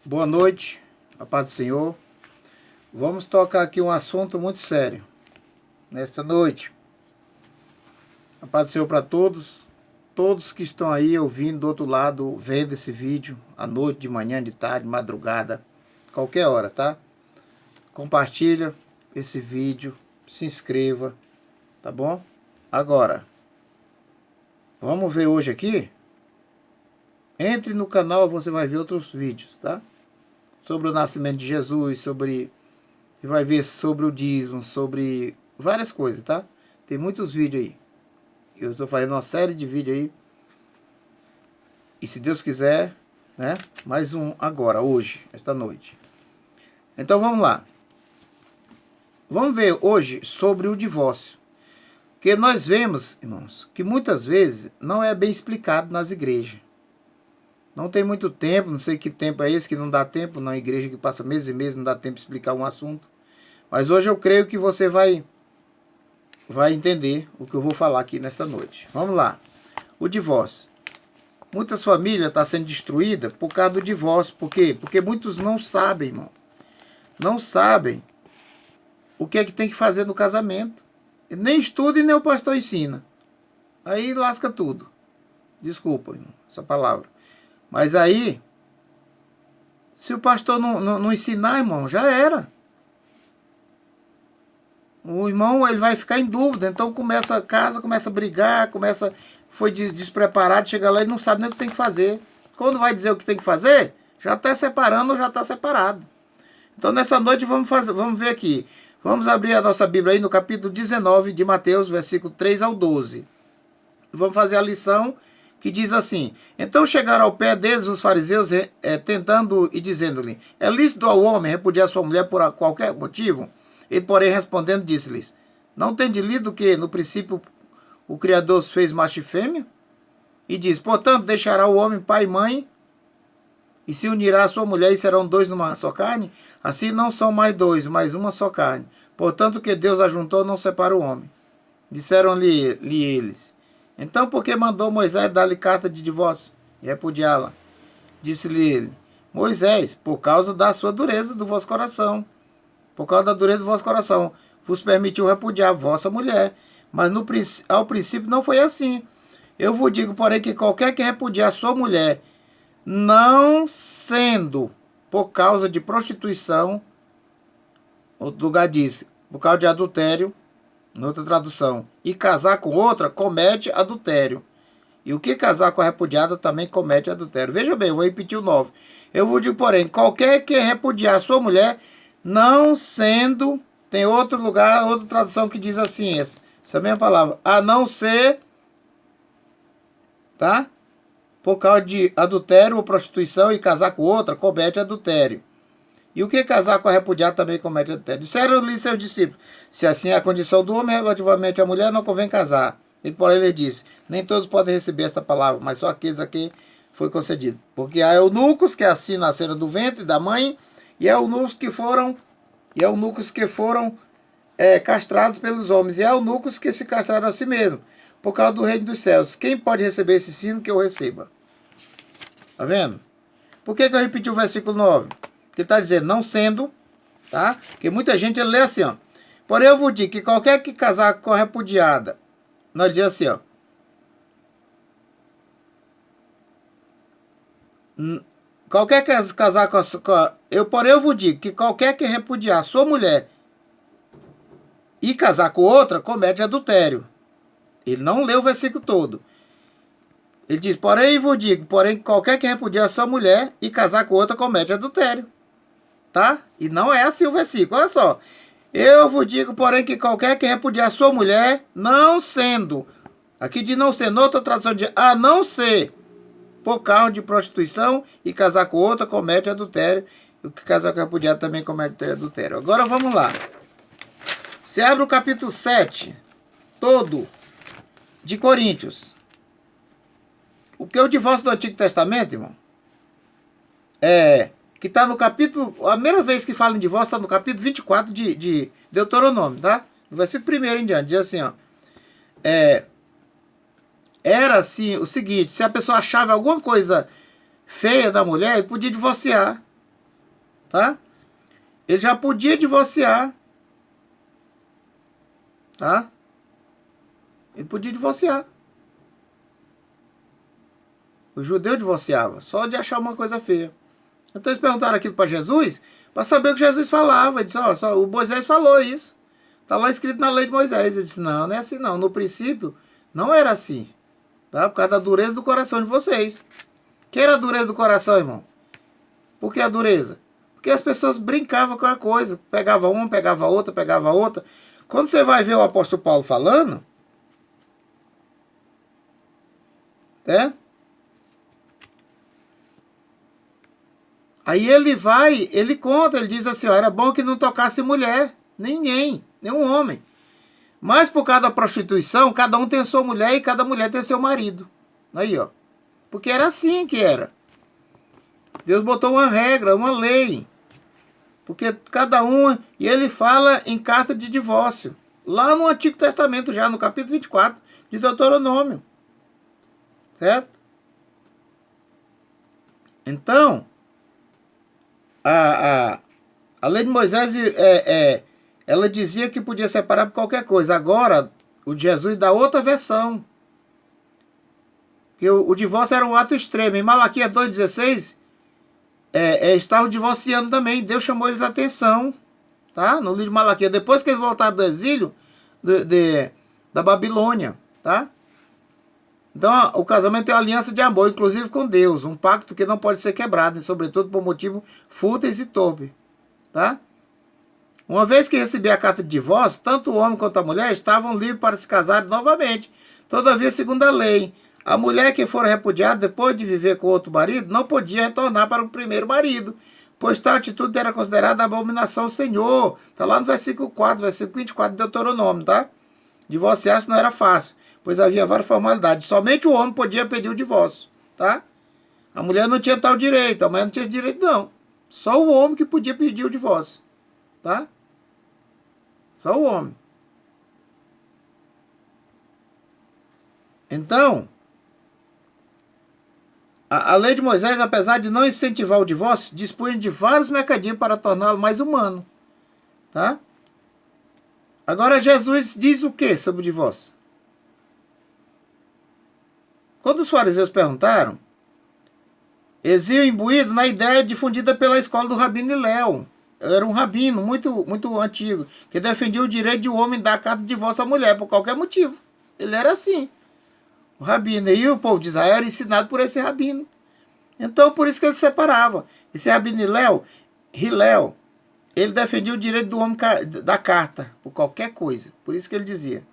Boa noite, a paz do Senhor. Vamos tocar aqui um assunto muito sério nesta noite. A paz do Senhor para todos que estão aí ouvindo do outro lado, vendo esse vídeo, à noite, de manhã, de tarde, madrugada, qualquer hora, tá? Compartilha esse vídeo, se inscreva, tá bom? Agora, vamos ver hoje aqui. Entre no canal, você vai ver outros vídeos, tá? Sobre o nascimento de Jesus, você vai ver sobre o dízimo, sobre várias coisas, tá? Tem muitos vídeos aí. Eu estou fazendo uma série de vídeos aí. E se Deus quiser, né? Mais um agora, hoje, esta noite. Então vamos lá. Vamos ver hoje sobre o divórcio. Porque nós vemos, irmãos, que muitas vezes não é bem explicado nas igrejas. Não tem muito tempo, não sei que tempo é esse, que não dá tempo na igreja, que passa meses e meses, não dá tempo de explicar um assunto. Mas hoje eu creio que você vai entender o que eu vou falar aqui nesta noite. Vamos lá. O divórcio. Muitas famílias estão sendo destruídas por causa do divórcio. Por quê? Porque muitos não sabem, irmão. Não sabem o que é que tem que fazer no casamento. Nem estuda e nem o pastor ensina. Aí lasca tudo. Desculpa, irmão, essa palavra. Mas aí, se o pastor não ensinar, irmão, já era. O irmão ele vai ficar em dúvida, então começa a casa, começa a brigar, foi despreparado, chega lá e não sabe nem o que tem que fazer. Quando vai dizer o que tem que fazer, já está separando ou já está separado. Então nessa noite vamos ver aqui. Vamos abrir a nossa Bíblia aí no capítulo 19 de Mateus, versículo 3 ao 12. Vamos fazer a lição que diz assim: então chegaram ao pé deles os fariseus, tentando e dizendo-lhe: é lícito ao homem repudiar sua mulher por qualquer motivo? Ele, porém, respondendo, disse-lhes: não tende lido que, no princípio, o Criador os fez macho e fêmea? E diz: portanto, deixará o homem pai e mãe, e se unirá a sua mulher, e serão dois numa só carne? Assim não são mais dois, mas uma só carne. Portanto, o que Deus ajuntou, não separa o homem. Disseram-lhe eles: então, por que mandou Moisés dar-lhe carta de divórcio e repudiá-la? Disse-lhe ele: Moisés, por causa da sua dureza do vosso coração. Por causa da dureza do vosso coração, vos permitiu repudiar a vossa mulher. Mas ao princípio não foi assim. Eu vos digo, porém, que qualquer que repudiar sua mulher, não sendo por causa de prostituição, outro lugar diz, por causa de adultério, em outra tradução, e casar com outra, comete adultério. E o que casar com a repudiada também comete adultério. Veja bem, eu vou repetir o 9. Eu vos digo, porém, qualquer que repudiar sua mulher, não sendo, tem outro lugar, outra tradução que diz assim, essa mesma palavra, a não ser, tá? Por causa de adultério ou prostituição e casar com outra, comete adultério. E o que casar com a repudiada também comete adultério. Disseram-lhe seus discípulos: se assim é a condição do homem relativamente à mulher, não convém casar. Ele, porém, lhe disse: nem todos podem receber esta palavra, mas só aqueles a quem foi concedido. Porque há eunucos que assim nasceram do ventre da mãe, e há eunucos que foram castrados pelos homens, e há eunucos que se castraram a si mesmos, por causa do reino dos céus. Quem pode receber esse ensino que eu receba? Tá vendo? Por que eu repeti o versículo 9? Porque está dizendo, não sendo, tá? Porque muita gente lê assim, ó. Porém eu vos digo que qualquer que casar com a repudiada, nós diz assim, ó. Qualquer que casar porém eu vos digo que qualquer que repudiar sua mulher e casar com outra, comete adultério. Ele não leu o versículo todo. Ele diz, porém eu vos digo, porém qualquer que repudiar sua mulher e casar com outra, comete adultério. Tá? E não é assim o versículo, olha só. Eu vos digo, porém, que qualquer que repudiar sua mulher, não sendo, aqui de não ser, noutra tradução de a não ser, por causa de prostituição e casar com outra, comete adultério. E o que casar com repudiado também comete adultério. Agora vamos lá. Você abre o capítulo 7, todo, de Coríntios. O que é o divórcio do Antigo Testamento, irmão? Que está no capítulo, a primeira vez que fala em divórcio está no capítulo 24 de Deuteronômio, tá? No versículo 1 em diante, diz assim, ó. Era assim, o seguinte, se a pessoa achava alguma coisa feia da mulher, ele podia divorciar. tá? Ele já podia divorciar, tá? Ele podia divorciar. O judeu divorciava, só de achar uma coisa feia. Então eles perguntaram aquilo para Jesus, para saber o que Jesus falava. Ele disse, ó, só, o Moisés falou isso. Está lá escrito na lei de Moisés. Ele disse, não, não é assim não. No princípio, não era assim. Tá? Por causa da dureza do coração de vocês. Que era a dureza do coração, irmão? Por que a dureza? Porque as pessoas brincavam com a coisa. Pegava uma, pegava outra, pegava outra. Quando você vai ver o apóstolo Paulo falando, né? Aí ele conta, ele diz assim, ó, era bom que não tocasse mulher, ninguém, nenhum homem. Mas por causa da prostituição, cada um tem sua mulher e cada mulher tem seu marido. Aí, ó. Porque era assim que era. Deus botou uma regra, uma lei. Porque cada um... E ele fala em carta de divórcio. Lá no Antigo Testamento já, no capítulo 24 de Deuteronômio. Certo? Então... A lei de Moisés ela dizia que podia separar por qualquer coisa. Agora, o de Jesus dá outra versão. Que o divórcio era um ato extremo. Em Malaquias 2,16, estavam divorciando também. Deus chamou eles a atenção. Tá? No livro de Malaquias. Depois que eles voltaram do exílio da Babilônia. Tá? Então, o casamento é uma aliança de amor, inclusive com Deus. Um pacto que não pode ser quebrado, e sobretudo por motivo fúteis e torpe. Tá? Uma vez que recebi a carta de divórcio, tanto o homem quanto a mulher estavam livres para se casar novamente. Todavia, segundo a lei, a mulher que for repudiada depois de viver com outro marido não podia retornar para o primeiro marido, pois tal atitude era considerada abominação ao Senhor. Está lá no versículo 4, versículo 24 de Deuteronômio, tá? Divorciar-se não era fácil, pois havia várias formalidades. Somente o homem podia pedir o divórcio, tá? A mulher não tinha tal direito, a mulher não tinha esse direito, não. Só o homem que podia pedir o divórcio, tá? Só o homem. Então, a lei de Moisés, apesar de não incentivar o divórcio, dispunha de vários mecanismos para torná-lo mais humano, tá? Agora, Jesus diz o que sobre o divórcio? Quando os fariseus perguntaram, eles iam imbuídos na ideia difundida pela escola do Rabino Hillel. Era um rabino muito antigo, que defendia o direito de um homem dar carta de divórcio à mulher, por qualquer motivo. Ele era assim. O rabino. E o povo de Israel era ensinado por esse rabino. Então, por isso que ele separava. Esse rabino Hillel, ele defendia o direito do homem da carta, por qualquer coisa. Por isso que ele dizia.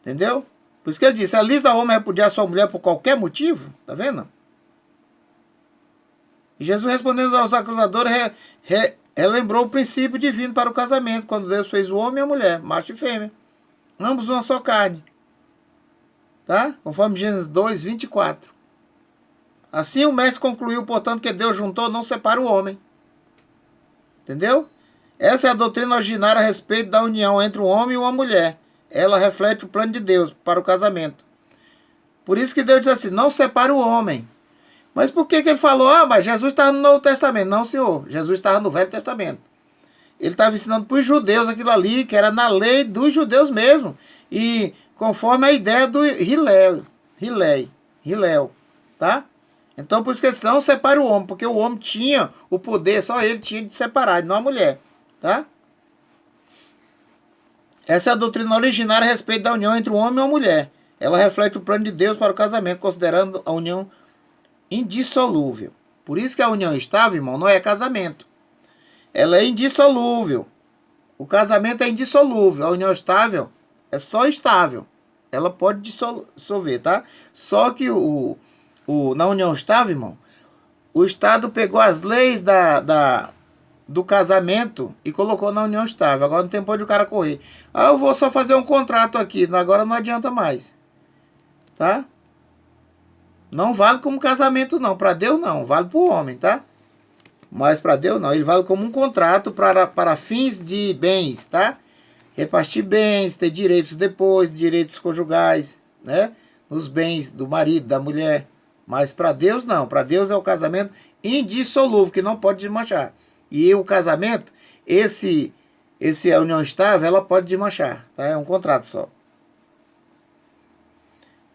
Entendeu? Por isso que ele disse, a lista do homem repudiar sua mulher por qualquer motivo. Tá vendo? E Jesus, respondendo aos acusadores, relembrou o princípio divino para o casamento, quando Deus fez o homem e a mulher, macho e fêmea. Ambos uma só carne. Tá? Conforme Gênesis 2, 24. Assim o mestre concluiu, portanto, que Deus juntou, não separa o homem. Entendeu? Essa é a doutrina originária a respeito da união entre um homem e uma mulher. Ela reflete o plano de Deus para o casamento. Por isso que Deus diz assim, não separa o homem. Mas por que ele falou, mas Jesus estava no Novo Testamento? Não, senhor, Jesus estava no Velho Testamento. Ele estava ensinando para os judeus aquilo ali, que era na lei dos judeus mesmo. E conforme a ideia do Hillel, tá? Então por isso que eles não separam o homem, porque o homem tinha o poder, só ele tinha de separar, não a mulher, tá? Essa é a doutrina originária a respeito da união entre um homem e uma mulher. Ela reflete o plano de Deus para o casamento, considerando a união indissolúvel. Por isso que a união estável, irmão, não é casamento. Ela é indissolúvel. O casamento é indissolúvel. A união estável é só estável. Ela pode dissolver, tá? Só que na união estável, irmão, o Estado pegou as leis do casamento e colocou na união estável. Agora não tem por onde o cara correr. Eu vou só fazer um contrato aqui. Agora não adianta mais. Tá? Não vale como casamento, não. Para Deus, não. Vale para o homem, tá? Mas para Deus, não. Ele vale como um contrato para fins de bens, tá? Repartir bens, ter direitos depois, direitos conjugais, né? Nos bens do marido, da mulher. Mas para Deus, não. Para Deus é o casamento indissolúvel, que não pode desmanchar. E o casamento, a união estável, ela pode desmanchar, tá? É um contrato só.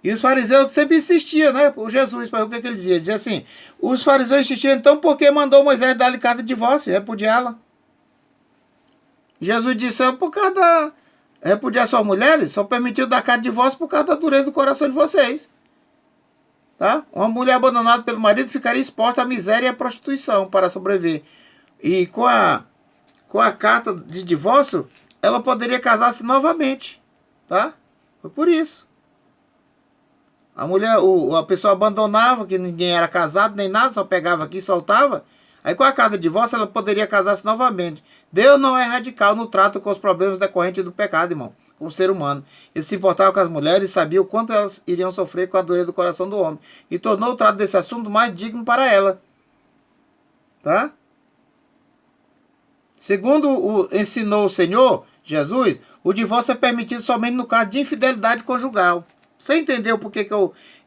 E os fariseus sempre insistiam, né? Por Jesus, para o que ele dizia? Ele dizia assim, os fariseus insistiam, então por que mandou Moisés dar-lhe carta de divórcio, repudiá-la? Jesus disse, é por causa da... repudiar suas mulheres, só permitiu dar carta de divórcio por causa da dureza do coração de vocês. Tá? Uma mulher abandonada pelo marido ficaria exposta à miséria e à prostituição para sobreviver. E com a carta de divórcio, ela poderia casar-se novamente. Tá? Foi por isso. A pessoa abandonava, que ninguém era casado nem nada, só pegava aqui e soltava. Aí com a carta de divórcio ela poderia casar-se novamente. Deus não é radical no trato com os problemas decorrentes do pecado, irmão, com o ser humano. Ele se importava com as mulheres e sabia o quanto elas iriam sofrer com a dureza do coração do homem. E tornou o trato desse assunto mais digno para ela. Tá? Segundo ensinou o Senhor, Jesus, o divórcio é permitido somente no caso de infidelidade conjugal. Você entendeu por que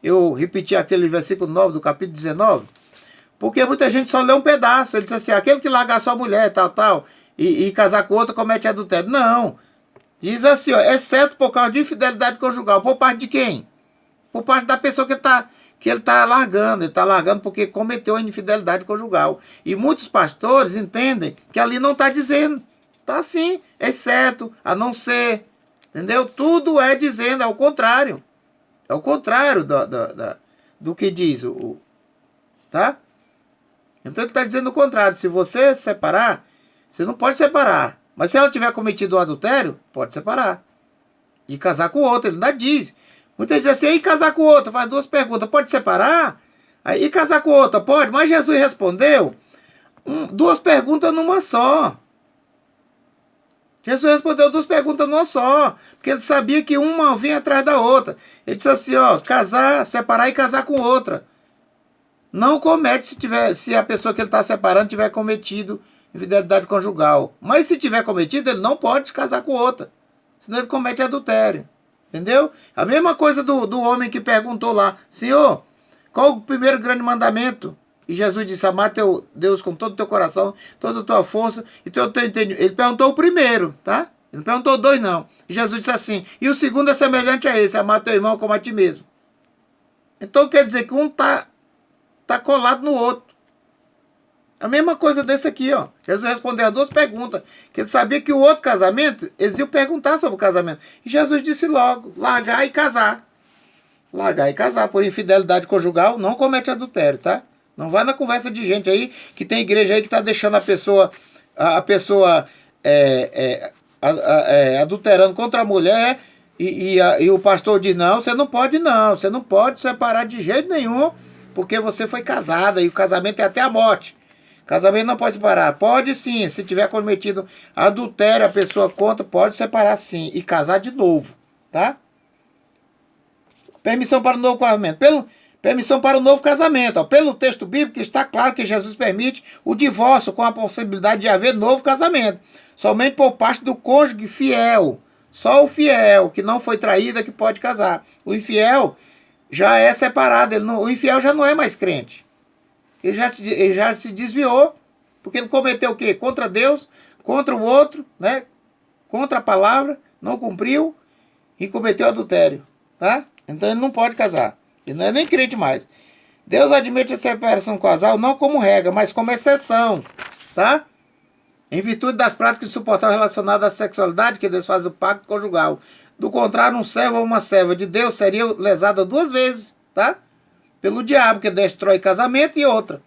eu repeti aquele versículo 9 do capítulo 19? Porque muita gente só lê um pedaço. Ele disse assim, aquele que largar sua mulher, tal, e casar com outra comete adultério. Não. Diz assim, ó, exceto por causa de infidelidade conjugal. Por parte de quem? Por parte da pessoa que ele está largando. Ele está largando porque cometeu a infidelidade conjugal. E muitos pastores entendem que ali não está dizendo. Está assim, exceto, a não ser. Entendeu? Tudo é dizendo, é o contrário. É o contrário do que diz tá? Então ele está dizendo o contrário. Se você separar, você não pode separar. Mas se ela tiver cometido o adultério, pode separar. E casar com outro. Ele ainda diz. Muita gente diz assim, e casar com outro? Faz duas perguntas. Pode separar? Aí casar com outra? Pode. Mas Jesus respondeu duas perguntas numa só. Jesus respondeu duas perguntas numa só. Porque ele sabia que uma vinha atrás da outra. Ele disse assim, ó, casar, separar e casar com outra. Não comete se a pessoa que ele está separando tiver cometido infidelidade conjugal. Mas se tiver cometido, ele não pode casar com outra. Senão ele comete adultério. Entendeu? A mesma coisa do homem que perguntou lá, Senhor, qual o primeiro grande mandamento? E Jesus disse, amar teu Deus com todo o teu coração, toda a tua força e todo o teu entendimento. Ele perguntou o primeiro, tá? Ele não perguntou dois, não. E Jesus disse assim, e o segundo é semelhante a esse, amar teu irmão como a ti mesmo. Então quer dizer que um tá colado no outro. A mesma coisa desse aqui, ó. Jesus respondeu a duas perguntas. Que ele sabia que o outro casamento, eles iam perguntar sobre o casamento. E Jesus disse logo, largar e casar. Largar e casar. Por infidelidade conjugal, não comete adultério, tá? Não vai na conversa de gente aí, que tem igreja aí que está deixando a pessoa adulterando contra a mulher e o pastor diz, não, você não pode separar de jeito nenhum, porque você foi casada e o casamento é até a morte. Casamento não pode separar. Pode sim, se tiver cometido adultério, a pessoa conta, pode separar sim e casar de novo, tá? Permissão para o novo casamento. Permissão para o novo casamento. Ó. Pelo texto bíblico está claro que Jesus permite o divórcio com a possibilidade de haver novo casamento. Somente por parte do cônjuge fiel. Só o fiel, que não foi traído, é que pode casar. O infiel já é separado. O infiel já não é mais crente. Ele já se desviou. Porque ele cometeu o quê? Contra Deus, contra o outro, né? Contra a palavra, não cumpriu e cometeu adultério. Tá? Então ele não pode casar. Ele não é nem crente mais. Deus admite a separação do casal não como regra, mas como exceção, tá? Em virtude das práticas insuportáveis relacionadas à sexualidade que Deus faz o pacto conjugal. Do contrário, um servo ou uma serva de Deus seria lesada duas vezes, tá? Pelo diabo, que destrói casamento, e outra,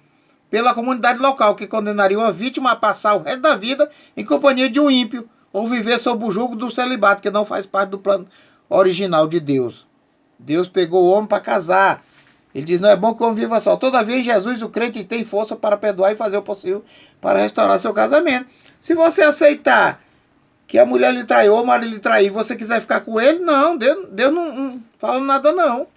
pela comunidade local, que condenaria uma vítima a passar o resto da vida em companhia de um ímpio, ou viver sob o jugo do celibato, que não faz parte do plano original de Deus. Deus pegou o homem para casar. Ele diz, não é bom que o homem viva só. Todavia, em Jesus, o crente tem força para perdoar e fazer o possível para restaurar seu casamento. Se você aceitar que a mulher lhe traiu ou o marido lhe traiu e você quiser ficar com ele, não, Deus não fala nada não.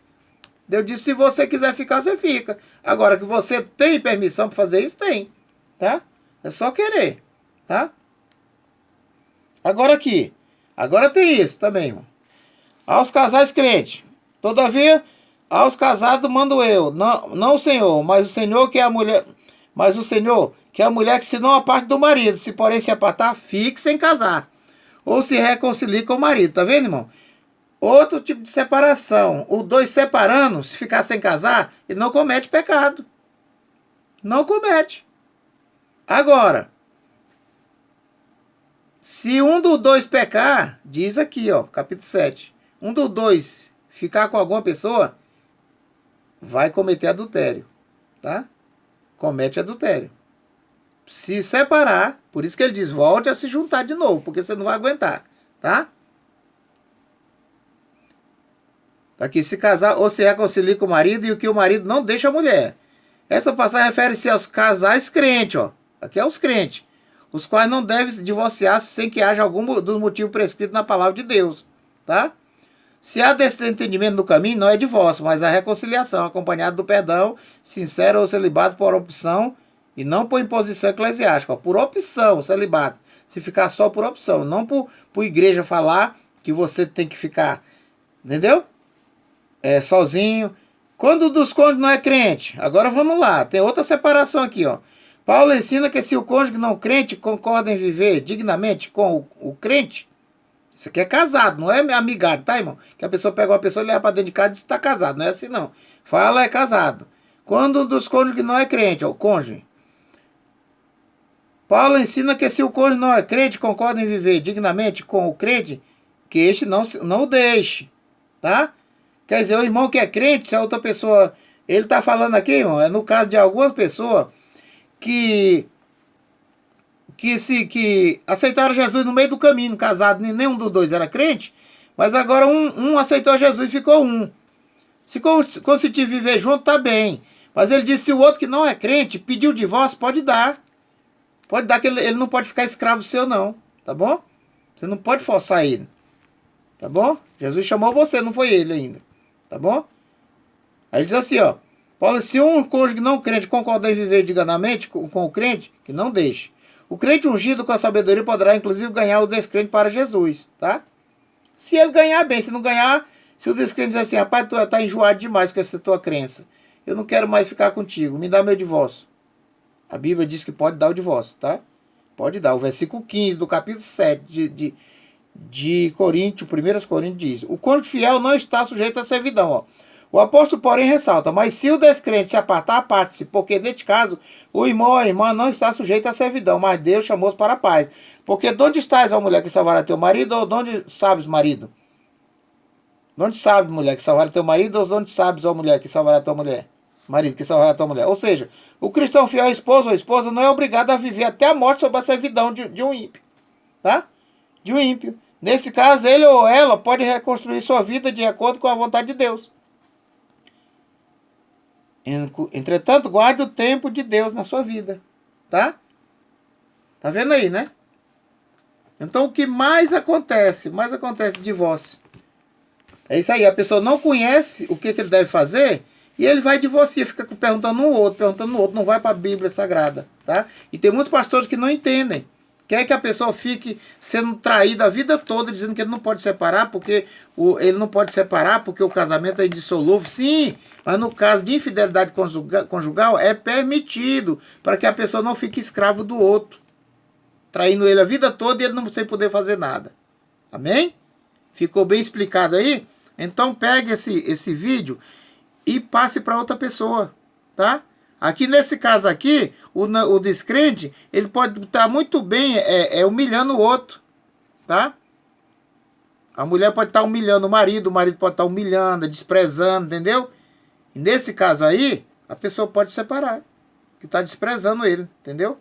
Deus disse, se você quiser ficar, você fica. Agora, que você tem permissão para fazer isso, tem. Tá? É só querer. Tá? Agora aqui. Agora tem isso também, irmão. Aos casais crentes. Todavia, aos casados mando eu, não o Senhor, mas o Senhor que é a mulher que se não aparte do marido, se porém se apartar, fique sem casar. Ou se reconcilie com o marido, tá vendo, irmão? Outro tipo de separação. Os dois separando, se ficar sem casar, ele não comete pecado. Não comete. Agora, se um dos dois pecar, diz aqui, ó, capítulo 7, um dos dois ficar com alguma pessoa, vai cometer adultério, tá? Comete adultério. Se separar, por isso que ele diz, volte a se juntar de novo, porque você não vai aguentar, tá? Tá aqui, se casar ou se reconciliar com o marido e o que o marido não deixa a mulher. Essa passagem refere-se aos casais crentes, ó. Aqui é os crentes, os quais não devem divorciar-se sem que haja algum dos motivos prescritos na palavra de Deus, tá? Se há desentendimento no caminho, não é divórcio, mas a reconciliação, acompanhada do perdão, sincero ou celibato por opção e não por imposição eclesiástica. Ó, por opção, celibato. Se ficar só por opção, não por igreja falar que você tem que ficar, entendeu? Sozinho. Quando dos cônjuges não é crente? Agora vamos lá, tem outra separação aqui, ó. Paulo ensina que se o cônjuge não crente concorda em viver dignamente com o crente, isso aqui é casado, não é amigado, tá, irmão? Que a pessoa pega uma pessoa e leva para dentro de casa e diz que está casado, não é assim não. Fala é casado. Quando um dos cônjuges não é crente, ó, o cônjuge. Paulo ensina que se o cônjuge não é crente, concorda em viver dignamente com o crente, que este não o deixe, tá? Quer dizer, o irmão que é crente, se a outra pessoa... Ele está falando aqui, irmão, é no caso de algumas pessoas que aceitaram Jesus no meio do caminho, casado, nenhum dos dois era crente, mas agora um aceitou Jesus e ficou um. Se conseguir viver junto, tá bem. Mas ele disse, se o outro que não é crente pediu divórcio, pode dar. Pode dar, que ele não pode ficar escravo seu, não. Tá bom? Você não pode forçar ele. Tá bom? Jesus chamou você, não foi ele ainda. Tá bom? Aí ele diz assim, ó. Paulo, se um cônjuge não crente concordar em viver dignamente com o crente, que não deixe. O crente ungido com a sabedoria poderá, inclusive, ganhar o descrente para Jesus, tá? Se ele ganhar, bem. Se não ganhar, se o descrente dizer assim, rapaz, tu tá enjoado demais com essa tua crença. Eu não quero mais ficar contigo. Me dá meu divórcio. A Bíblia diz que pode dar o divórcio, tá? Pode dar. O versículo 15 do capítulo 7 de Coríntios, 1 Coríntios diz, o cônjuge fiel não está sujeito à servidão, ó. O apóstolo, porém, ressalta, mas se o descrente se apartar, aparte-se, porque, neste caso, o irmão ou a irmã não está sujeito à servidão, mas Deus chamou-os para a paz. Porque de onde estás, ó mulher, que salvará teu marido, ou de onde sabes, marido? De onde sabes, mulher, que salvará teu marido, ou de onde sabes, ó mulher, que salvará tua mulher? Marido, que salvará tua mulher. Ou seja, o cristão fiel, esposo ou esposa, não é obrigado a viver até a morte sob a servidão de um ímpio, tá? De um ímpio. Nesse caso, ele ou ela pode reconstruir sua vida de acordo com a vontade de Deus. Entretanto, guarde o tempo de Deus na sua vida, tá? Tá vendo aí, né? Então, o que mais acontece? Mais acontece de divórcio. É isso aí, a pessoa não conhece o que ele deve fazer e ele vai divorciar, fica perguntando no outro, não vai para a Bíblia Sagrada, tá? E tem muitos pastores que não entendem. Quer que a pessoa fique sendo traída a vida toda, dizendo que ele não pode separar, porque o casamento é indissolúvel. Sim, mas no caso de infidelidade conjugal é permitido, para que a pessoa não fique escravo do outro, traindo ele a vida toda e ele não sem poder fazer nada. Amém? Ficou bem explicado aí? Então pegue esse vídeo e passe para outra pessoa, tá? Aqui nesse caso aqui, o descrente, ele pode estar muito bem humilhando o outro, tá? A mulher pode estar humilhando o marido pode estar humilhando, desprezando, entendeu? E nesse caso aí, a pessoa pode separar, que está desprezando ele, entendeu?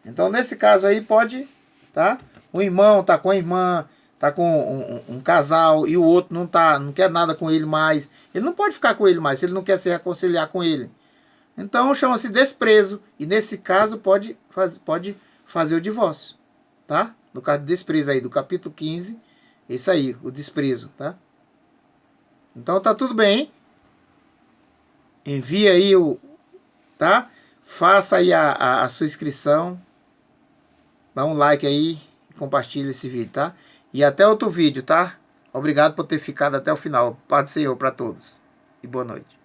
Então nesse caso aí pode, tá? O irmão tá com a irmã, tá com um casal e o outro não quer nada com ele mais. Ele não pode ficar com ele mais, se ele não quer se reconciliar com ele. Então chama-se desprezo. E nesse caso pode fazer o divórcio. Tá? No caso de desprezo aí, do capítulo 15. Isso aí, o desprezo. Tá? Então tá tudo bem. Envia aí tá? Faça aí a sua inscrição. Dá um like aí. E compartilha esse vídeo, tá? E até outro vídeo, tá? Obrigado por ter ficado até o final. Paz do Senhor para todos. E boa noite.